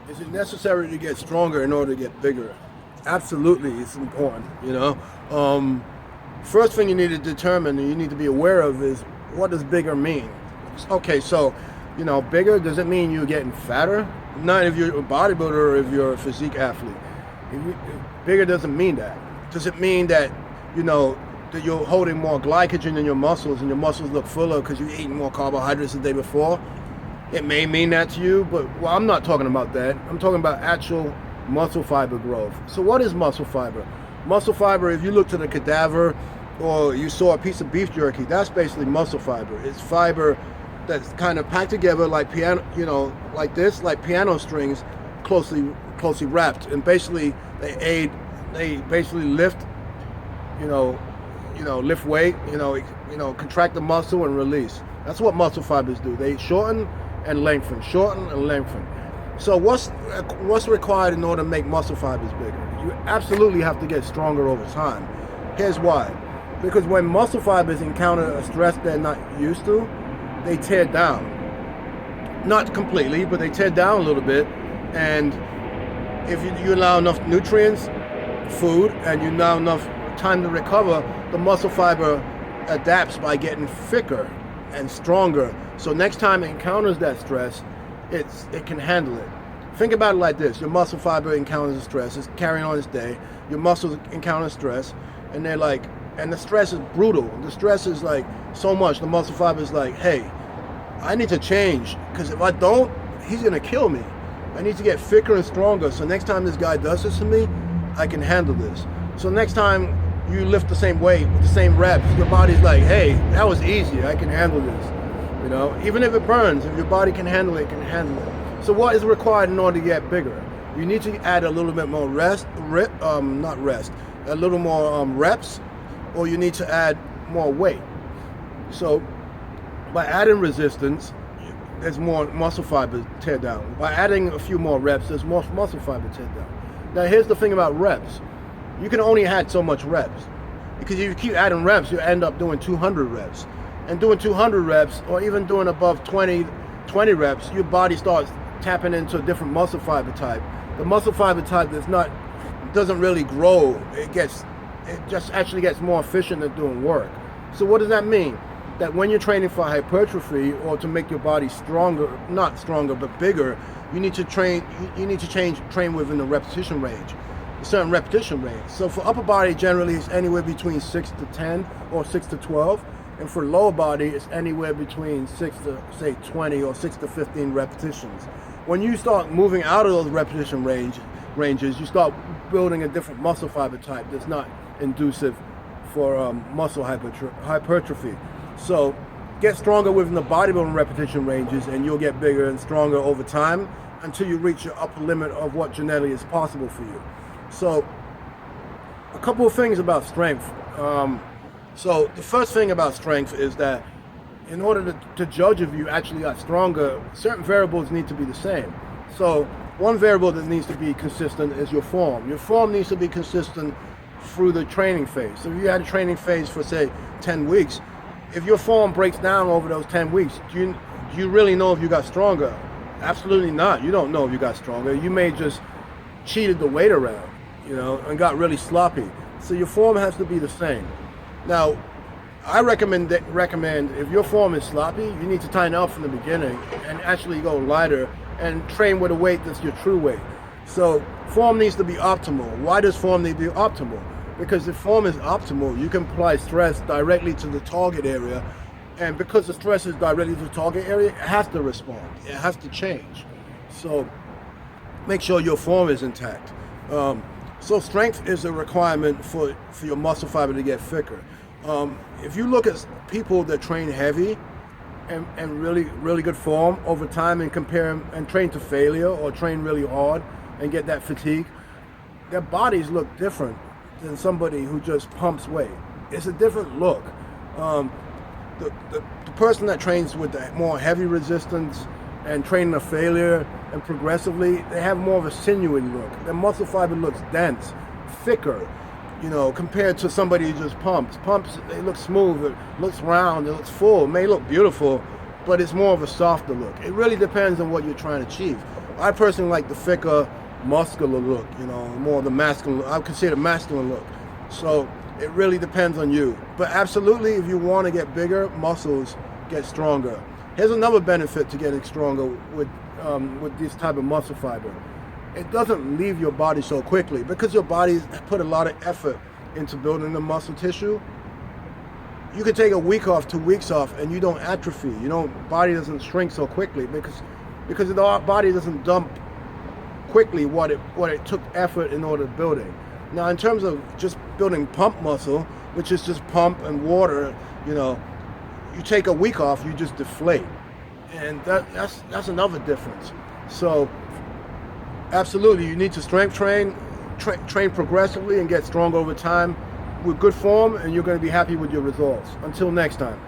Is it necessary to get stronger in order to get bigger? Absolutely, it's important. First thing you need to determine and you need to be aware of is what does bigger mean? Okay, so bigger, does it mean you're getting fatter? Not if you're a bodybuilder or if you're a physique athlete. Bigger doesn't mean that. Does it mean that that you're holding more glycogen in your muscles and your muscles look fuller because you're eating more carbohydrates the day before? It may mean that to you, but I'm not talking about that. I'm talking about actual muscle fiber growth. So what is muscle fiber? Muscle fiber, if you look to the cadaver or you saw a piece of beef jerky, that's basically muscle fiber. It's fiber that's kind of packed together like piano, like this, like piano strings, closely wrapped. And basically they basically lift, lift weight, contract the muscle and release. That's what muscle fibers do. They shorten and lengthen, shorten and lengthen. So what's required in order to make muscle fibers bigger? You absolutely have to get stronger over time. Here's why. Because when muscle fibers encounter a stress they're not used to, they tear down. Not completely, but they tear down a little bit. And if you allow enough nutrients, food, and you allow enough time to recover, the muscle fiber adapts by getting thicker and stronger. So next time it encounters that stress, it can handle it. Think about it like this. Your muscle fiber encounters stress, it's carrying on its day. Your muscles encounter stress, and the stress is brutal. The stress is like so much, the muscle fiber is like, hey, I need to change, because if I don't, he's gonna kill me. I need to get thicker and stronger, so next time this guy does this to me, I can handle this. So next time you lift the same weight with the same reps, your body's like, hey, that was easy, I can handle this. Even if it burns, if your body can handle it, So what is required in order to get bigger? You need to add a little bit more a little more reps, or you need to add more weight. So by adding resistance, there's more muscle fibers tear down. By adding a few more reps, there's more muscle fiber tear down. Now here's the thing about reps. You can only add so much reps, because if you keep adding reps, you end up doing 200 reps. And doing 200 reps, or even doing above 20 reps, your body starts tapping into a different muscle fiber type. The muscle fiber type doesn't really grow. It just actually gets more efficient at doing work. So what does that mean? That when you're training for hypertrophy or to make your body stronger, not stronger but bigger, you need to train within the repetition range, a certain repetition range. So for upper body, generally it's anywhere between 6 to 10 or 6 to 12. And for lower body, it's anywhere between 6 to, say, 20 or 6 to 15 repetitions. When you start moving out of those repetition ranges, you start building a different muscle fiber type that's not inducive for muscle hypertrophy. So get stronger within the bodybuilding repetition ranges, and you'll get bigger and stronger over time until you reach your upper limit of what genetically is possible for you. So a couple of things about strength. So the first thing about strength is that in order to judge if you actually got stronger, certain variables need to be the same. So one variable that needs to be consistent is your form. Your form needs to be consistent through the training phase. So if you had a training phase for, say, 10 weeks, if your form breaks down over those 10 weeks, do you really know if you got stronger? Absolutely not. You don't know if you got stronger. You may just cheated the weight around, and got really sloppy. So your form has to be the same. Now, I recommend if your form is sloppy, you need to tighten up from the beginning and actually go lighter and train with a weight that's your true weight. So form needs to be optimal. Why does form need to be optimal? Because if form is optimal, you can apply stress directly to the target area, and because the stress is directly to the target area, it has to respond. It has to change. So make sure your form is intact. So strength is a requirement for your muscle fiber to get thicker. If you look at people that train heavy and really good form over time and compare them and train to failure or train really hard and get that fatigue, their bodies look different than somebody who just pumps weight. It's a different look. The person that trains with the more heavy resistance and training to failure and progressively, they have more of a sinewy look. Their muscle fiber looks dense, thicker, compared to somebody who just pumps. Pumps, they look smooth, it looks round, it looks full, it may look beautiful, but it's more of a softer look. It really depends on what you're trying to achieve. I personally like the thicker, muscular look, more the masculine. I would consider masculine look. So it really depends on you. But absolutely, if you want to get bigger, muscles get stronger. Here's another benefit to getting stronger with this type of muscle fiber. It doesn't leave your body so quickly because your body's put a lot of effort into building the muscle tissue. You can take a week off, 2 weeks off, and you don't atrophy. Body doesn't shrink so quickly because the body doesn't dump quickly what it took effort in order to build it. Now, in terms of just building pump muscle, which is just pump and water, you take a week off, you just deflate, and that's another difference. So, absolutely, you need to strength train progressively and get stronger over time with good form, and you're going to be happy with your results. Until next time.